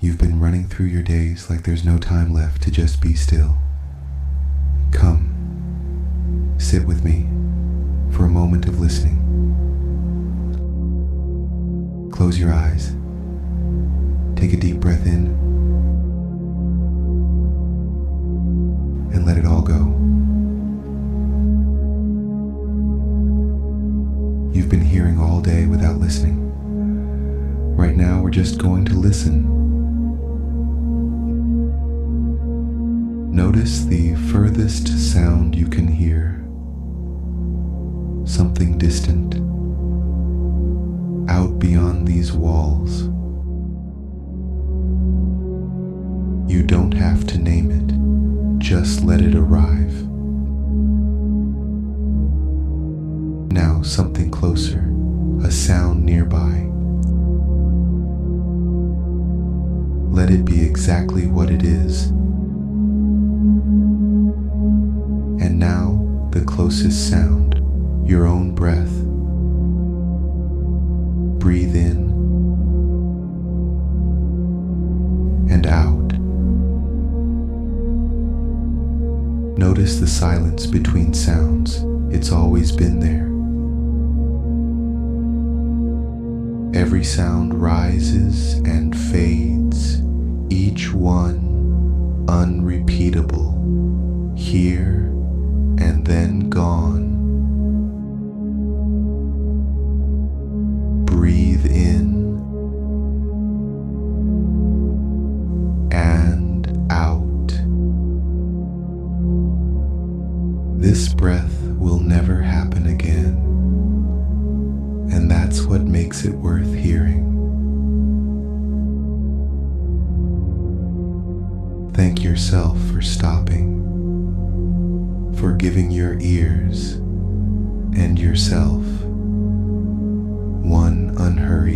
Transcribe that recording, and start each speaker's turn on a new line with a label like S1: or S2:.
S1: You've been running through your days like there's no time left to just be still. Come, sit with me for a moment of listening. Close your eyes. Take a deep breath in and let it all go. You've been hearing all day without listening. Right now, we're just going to listen. Notice the furthest sound you can hear. Something distant, out beyond these walls. You don't have to name it, just let it arrive. Now something closer, a sound nearby. Let it be exactly what it is. And now the closest sound, your own breath. Breathe in and out. Notice the silence between sounds. It's always been there. Every sound rises and fades, each one unrepeatable, here and then gone. Breathe in and out. This breath will never happen again, and that's what makes it worth hearing. Thank yourself for stopping, for giving your ears and yourself one unhurried